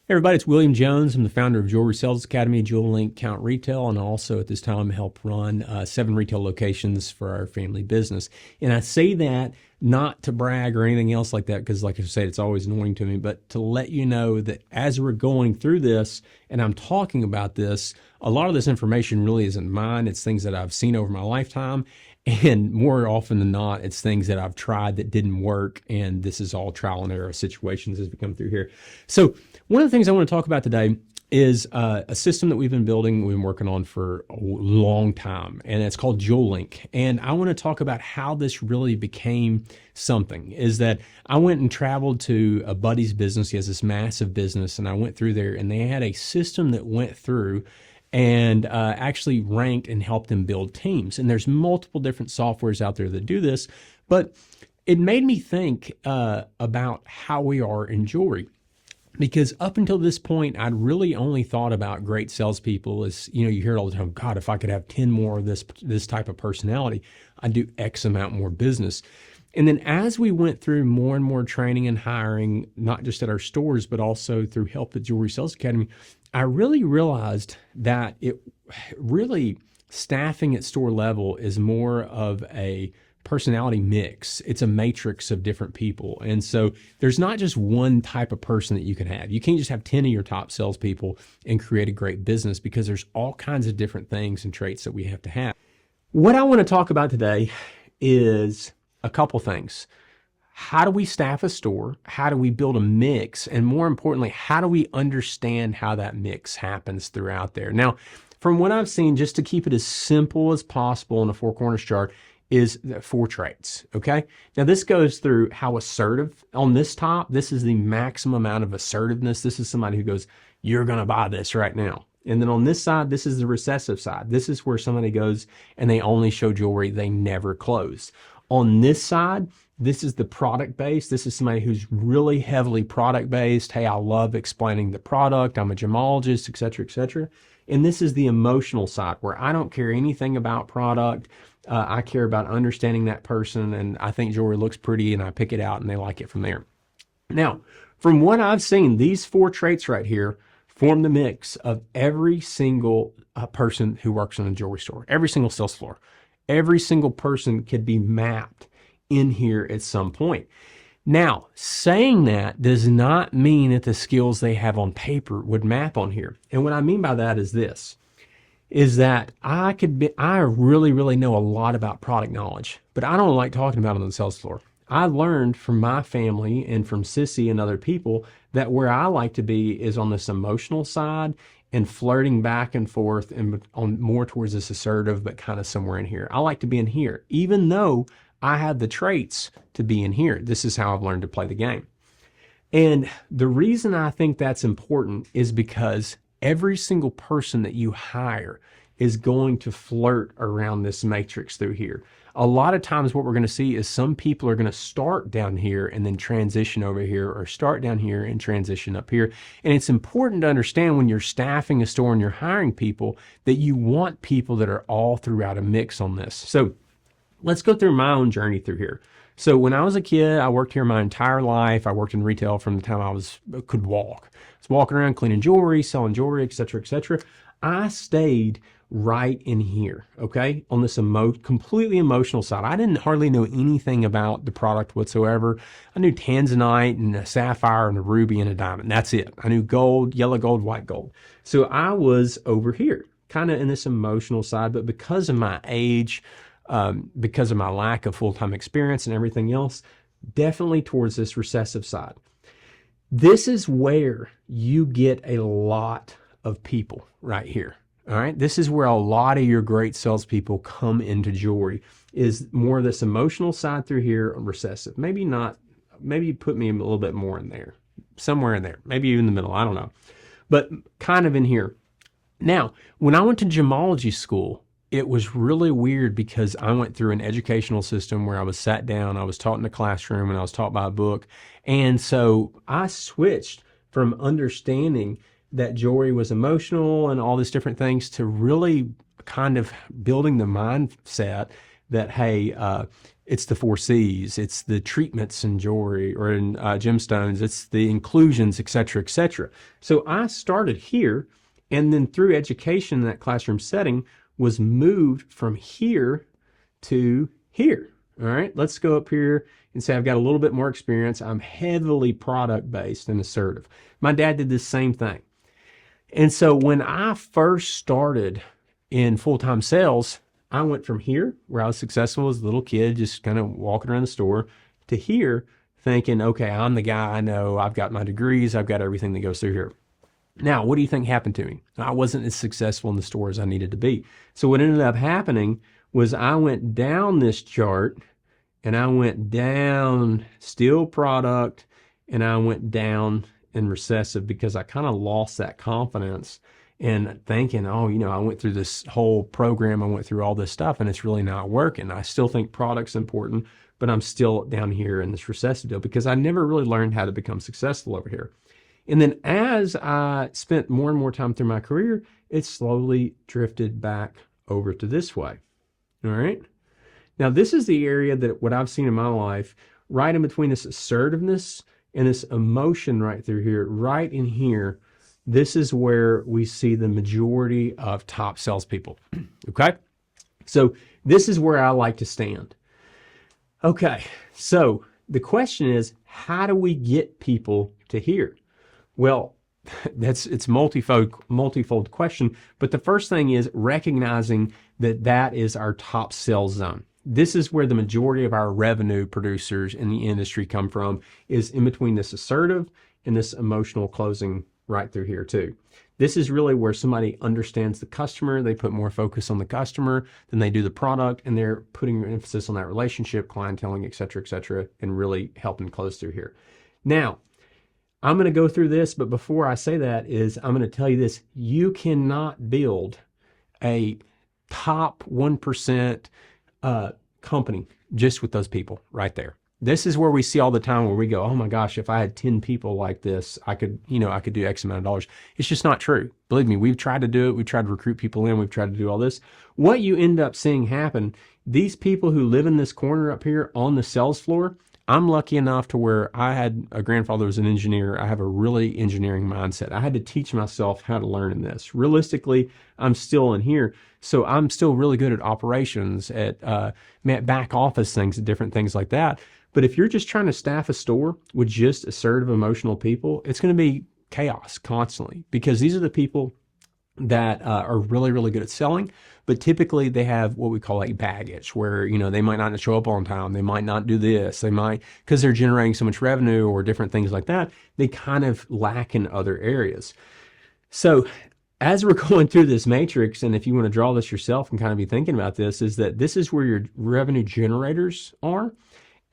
Hey everybody, it's William Jones. I'm the founder of Jewelry Sales Academy, Jewel Link Count Retail, and also at this time help run 7 retail locations for our family business. And I say that not to brag or anything else like that, because like I said, it's always annoying to me, but to let you know that as we're going through this and I'm talking about this, a lot of this information really isn't mine. It's things that I've seen over my lifetime. And more often than not, it's things that I've tried that didn't work. And this is all trial and error situations as we come through here. So one of the things I want to talk about today is a system that we've been building, we've been working on for a long time, and it's called Jewel Link. And I want to talk about how this really became something. Is that I went and traveled to a buddy's business. He has this massive business, and I went through there, and they had a system that went through and actually ranked and helped them build teams. And there's multiple different softwares out there that do this, but it made me think about how we are in jewelry. Because up until this point, I'd really only thought about great salespeople as, you hear it all the time, God, if I could have 10 more of this type of personality, I'd do X amount more business. And then as we went through more and more training and hiring, not just at our stores, but also through help at Jewelry Sales Academy, I really realized that it really staffing at store level is more of a personality mix. It's a matrix of different people. And so there's not just one type of person that you can have. You can't just have 10 of your top salespeople and create a great business, because there's all kinds of different things and traits that we have to have. What I want to talk about today is a couple things. How do we staff a store? How do we build a mix? And more importantly, how do we understand how that mix happens throughout there? Now, from what I've seen, just to keep it as simple as possible in a 4 corners chart, is the 4 traits, okay? Now this goes through how assertive. On this top, this is the maximum amount of assertiveness. This is somebody who goes, you're gonna buy this right now. And then on this side, this is the recessive side. This is where somebody goes and they only show jewelry, they never close. On this side, this is the product based. This is somebody who's really heavily product based. Hey, I love explaining the product. I'm a gemologist, et cetera, et cetera. And this is the emotional side where I don't care anything about product. I care about understanding that person, and I think jewelry looks pretty and I pick it out and they like it from there. Now, from what I've seen, these 4 traits right here form the mix of every single person who works in a jewelry store, every single sales floor. Every single person could be mapped in here at some point. Now, saying that does not mean that the skills they have on paper would map on here. And what I mean by that is this, is that I really know a lot about product knowledge, but I don't like talking about it on the sales floor. I learned from my family and from Sissy and other people that where I like to be is on this emotional side and flirting back and forth and on more towards this assertive, but kind of somewhere in here. I like to be in here, even though I have the traits to be in here. This is how I've learned to play the game. And the reason I think that's important is because every single person that you hire is going to flirt around this matrix through here. A lot of times what we're going to see is some people are going to start down here and then transition over here, or start down here and transition up here. And it's important to understand when you're staffing a store and you're hiring people that you want people that are all throughout a mix on this. So let's go through my own journey through here. So when I was a kid, I worked here my entire life. I worked in retail from the time I could walk. I was walking around cleaning jewelry, selling jewelry, et cetera, et cetera. I stayed right in here, okay, on this completely emotional side. I didn't hardly know anything about the product whatsoever. I knew tanzanite and a sapphire and a ruby and a diamond. That's it. I knew gold, yellow gold, white gold. So I was over here, kind of in this emotional side, but because of my age, because of my lack of full-time experience and everything else, definitely towards this recessive side. This is where you get a lot of people right here. All right. This is where a lot of your great salespeople come into jewelry, is more of this emotional side through here, recessive. Maybe not, maybe put me a little bit more in there, somewhere in there, maybe even in the middle. I don't know, but kind of in here. Now, when I went to gemology school, it was really weird because I went through an educational system where I was sat down, I was taught in a classroom, and I was taught by a book. And so I switched from understanding that jewelry was emotional and all these different things to really kind of building the mindset that, hey, It's the 4 C's. It's the treatments in jewelry or in gemstones. It's the inclusions, et cetera, et cetera. So I started here, and then through education in that classroom setting was moved from here to here. All right, let's go up here and say I've got a little bit more experience. I'm heavily product-based and assertive. My dad did the same thing. And so when I first started in full-time sales, I went from here, where I was successful as a little kid, just kind of walking around the store, to here thinking, okay, I'm the guy. I know I've got my degrees. I've got everything that goes through here. Now, what do you think happened to me? I wasn't as successful in the store as I needed to be. So what ended up happening was I went down this chart, and I went down still product, and I went down in recessive because I kind of lost that confidence and thinking, oh, I went through this whole program, I went through all this stuff, and it's really not working. I still think product's important, but I'm still down here in this recessive deal because I never really learned how to become successful over here. And then as I spent more and more time through my career, it slowly drifted back over to this way. All right. Now, this is the area that what I've seen in my life, right in between this assertiveness and this emotion right through here, right in here, this is where we see the majority of top salespeople. Okay. So this is where I like to stand. Okay. So the question is, how do we get people to here? Well, it's multifold question, but the first thing is recognizing that is our top sales zone. This is where the majority of our revenue producers in the industry come from, is in between this assertive and this emotional closing right through here too. This is really where somebody understands the customer, they put more focus on the customer than they do the product, and they're putting emphasis on that relationship, clienteling, et cetera, and really helping close through here. Now, I'm going to go through this, but before I say that I'm going to tell you this. You cannot build a top 1% company just with those people right there. This is where we see all the time where we go, oh my gosh, if I had 10 people like this, I could do X amount of dollars. It's just not true. Believe me, we've tried to do it. We've tried to recruit people in. We've tried to do all this. What you end up seeing happen, these people who live in this corner up here on the sales floor, I'm lucky enough to where I had a grandfather who was an engineer. I have a really engineering mindset. I had to teach myself how to learn in this. Realistically, I'm still in here. So I'm still really good at operations, at back office things, and different things like that. But if you're just trying to staff a store with just assertive, emotional people, it's going to be chaos constantly, because these are the people that are really, really good at selling, but typically they have what we call like baggage, where, they might not show up on time. They might not do this. They might, because they're generating so much revenue or different things like that, they kind of lack in other areas. So as we're going through this matrix, and if you want to draw this yourself and kind of be thinking about this, is that this is where your revenue generators are.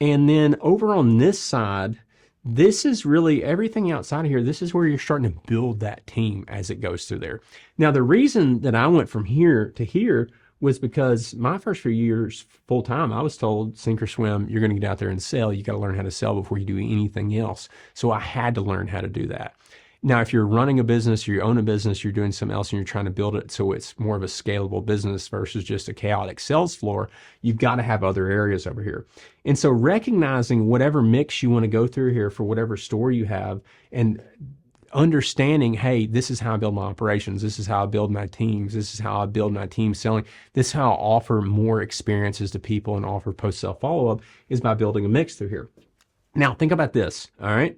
And then over on this side, this is really everything outside of here. This is where you're starting to build that team as it goes through there. Now, the reason that I went from here to here was because my first few years full time, I was told, sink or swim, you're going to get out there and sell. You got to learn how to sell before you do anything else. So I had to learn how to do that. Now, if you're running a business or you own a business, you're doing something else and you're trying to build it so it's more of a scalable business versus just a chaotic sales floor, you've got to have other areas over here. And so recognizing whatever mix you want to go through here for whatever store you have, and understanding, hey, this is how I build my operations. This is how I build my teams. This is how I build my team selling. This is how I offer more experiences to people and offer post-sale follow-up, is by building a mix through here. Now, think about this, all right?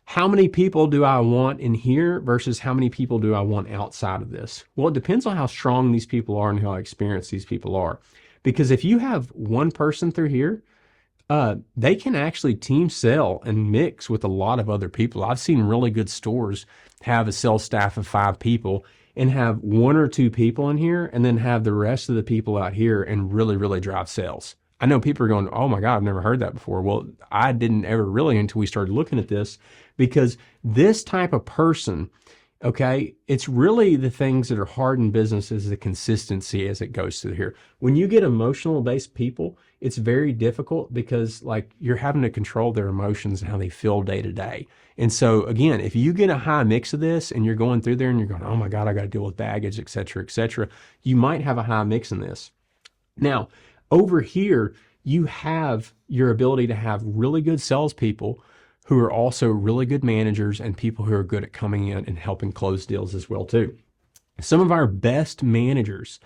How many people do I want in here versus how many people do I want outside of this? Well, it depends on how strong these people are and how experienced these people are. Because if you have one person through here, they can actually team sell and mix with a lot of other people. I've seen really good stores have a sales staff of 5 people and have 1 or 2 people in here, and then have the rest of the people out here and really, really drive sales. I know people are going, oh my God, I've never heard that before. Well, I didn't ever really until we started looking at this, because this type of person, okay, it's really the things that are hard in business is the consistency as it goes through here. When you get emotional based people, it's very difficult because like you're having to control their emotions and how they feel day to day. And so again, if you get a high mix of this and you're going through there and you're going, oh my God, I got to deal with baggage, et cetera, you might have a high mix in this. Now, over here, you have your ability to have really good salespeople who are also really good managers and people who are good at coming in and helping close deals as well too. Some of our best managers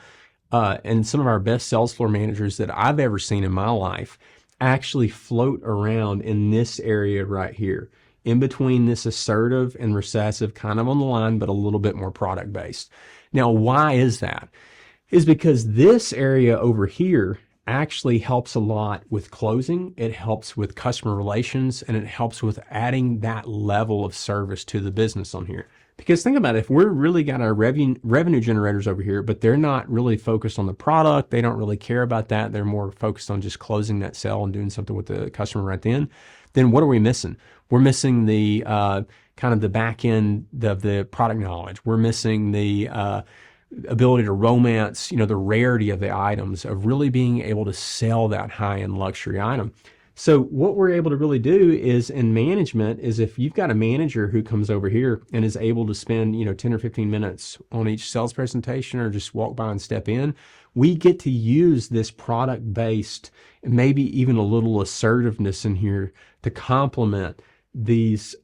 and some of our best sales floor managers that I've ever seen in my life actually float around in this area right here, in between this assertive and recessive, kind of on the line, but a little bit more product based. Now, why is that? Is because this area over here actually helps a lot with closing. It helps with customer relations, and it helps with adding that level of service to the business on here. Because think about it, if we're really got our revenue generators over here, but they're not really focused on the product, they don't really care about that, they're more focused on just closing that sale and doing something with the customer right then what are we missing? We're missing the kind of the back end of the product knowledge. We're missing the ability to romance, the rarity of the items, of really being able to sell that high-end luxury item. So what we're able to really do is in management is if you've got a manager who comes over here and is able to spend, 10 or 15 minutes on each sales presentation or just walk by and step in, we get to use this product-based, maybe even a little assertiveness in here to complement these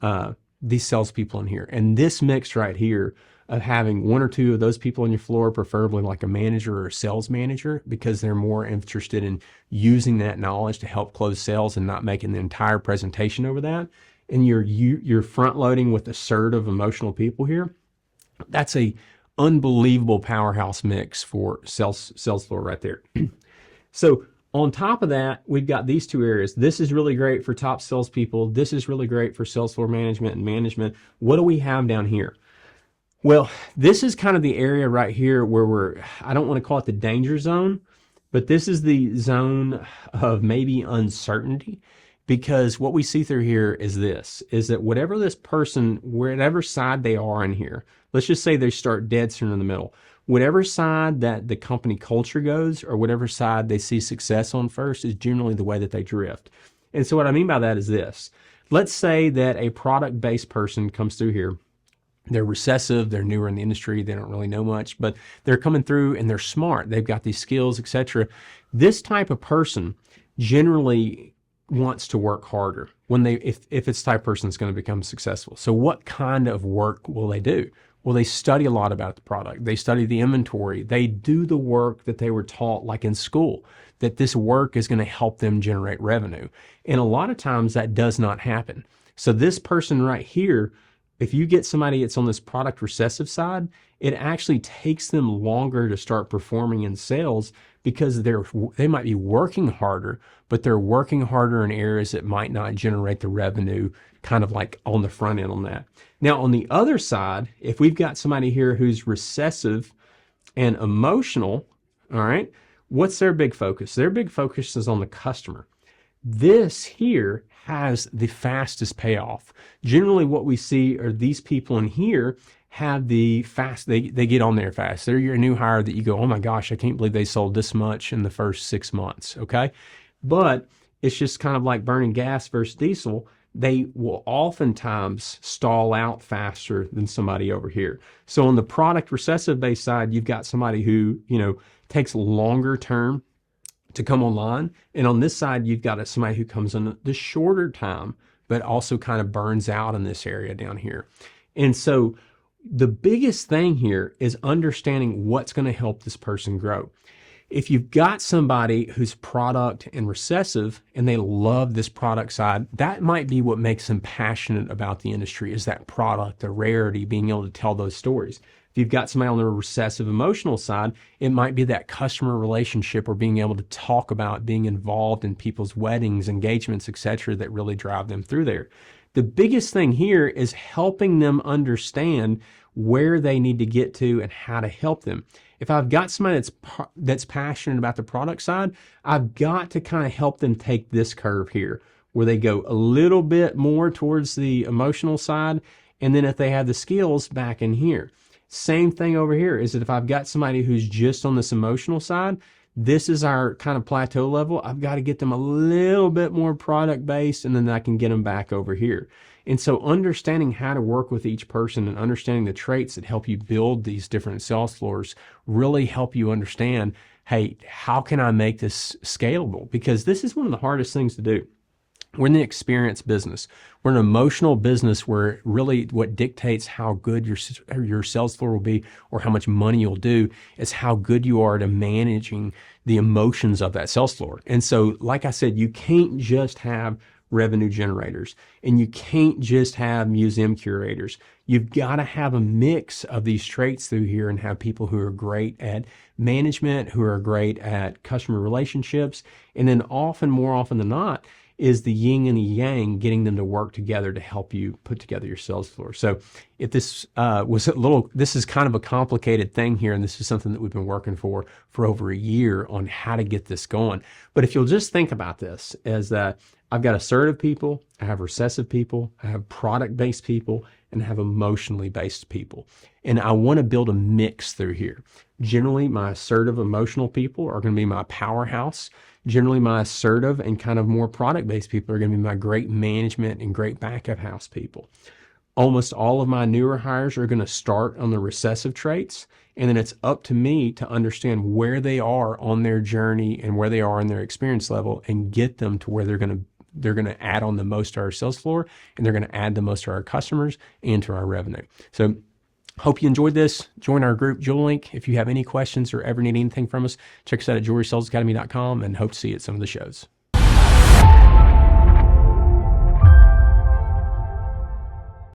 salespeople in here. And this mix right here of having one or two of those people on your floor, preferably like a manager or a sales manager, because they're more interested in using that knowledge to help close sales and not making the entire presentation over that. And you're front loading with assertive, emotional people here. That's a unbelievable powerhouse mix for sales floor right there. So on top of that, we've got these two areas. This is really great for top salespeople. This is really great for sales floor management and management. What do we have down here? Well, this is kind of the area right here where I don't want to call it the danger zone, but this is the zone of maybe uncertainty, because what we see through here is that whatever this person, whatever side they are in here, let's just say they start dead center in the middle, whatever side that the company culture goes or whatever side they see success on first is generally the way that they drift. And so what I mean by that is this. Let's say that a product-based person comes through here. They're recessive, they're newer in the industry, they don't really know much, but they're coming through and they're smart. They've got these skills, etc. This type of person generally wants to work harder if it's the type of person that's going to become successful. So what kind of work will they do? Well, they study a lot about the product. They study the inventory. They do the work that they were taught, like in school, that this work is going to help them generate revenue. And a lot of times that does not happen. So this person right here, if you get somebody that's on this product recessive side, it actually takes them longer to start performing in sales because they might be working harder, but they're working harder in areas that might not generate the revenue kind of like on the front end on that. Now, on the other side, if we've got somebody here who's recessive and emotional, all right, what's their big focus? Their big focus is on the customer. This here has the fastest payoff. Generally what we see are these people in here have the fast, they get on there fast. They're your new hire that you go, oh my gosh, I can't believe they sold this much in the first 6 months, okay? But it's just kind of like burning gas versus diesel. They will oftentimes stall out faster than somebody over here. So on the product recessive based side, you've got somebody who, takes longer term to come online. And on this side, you've got somebody who comes in the shorter time, but also kind of burns out in this area down here. And so the biggest thing here is understanding what's going to help this person grow. If you've got somebody who's product and recessive and they love this product side, that might be what makes them passionate about the industry, is that product, the rarity, being able to tell those stories. If you've got somebody on the recessive emotional side, it might be that customer relationship or being able to talk about being involved in people's weddings, engagements, etc., that really drive them through there. The biggest thing here is helping them understand where they need to get to and how to help them. If I've got somebody that's passionate about the product side, I've got to kind of help them take this curve here, where they go a little bit more towards the emotional side, and then if they have the skills, back in here. Same thing over here is that if I've got somebody who's just on this emotional side, this is our kind of plateau level. I've got to get them a little bit more product based, and then I can get them back over here. And so understanding how to work with each person and understanding the traits that help you build these different sales floors really help you understand hey, how can I make this scalable? Because this is one of the hardest things to do. We're in the experience business. We're an emotional business where really what dictates how good your sales floor will be or how much money you'll do is how good you are to managing the emotions of that sales floor. And so, like I said, you can't just have revenue generators and you can't just have museum curators. You've got to have a mix of these traits through here and have people who are great at management, who are great at customer relationships, and then more often than not, is the yin and the yang, getting them to work together to help you put together your sales floor. So if this this is kind of a complicated thing here, and this is something that we've been working for over a year on how to get this going. But if you'll just think about this as that I've got assertive people, I have recessive people, I have product-based people, and I have emotionally based people. And I want to build a mix through here. Generally, my assertive, emotional people are going to be my powerhouse. Generally, my assertive and kind of more product-based people are going to be my great management and great back-of house people. Almost all of my newer hires are going to start on the recessive traits, and then it's up to me to understand where they are on their journey and where they are in their experience level and get them to where they're going to add on the most to our sales floor, and they're going to add the most to our customers and to our revenue. So hope you enjoyed this. Join our group, Jewel Link. If you have any questions or ever need anything from us, check us out at jewelrysalesacademy.com, and hope to see you at some of the shows.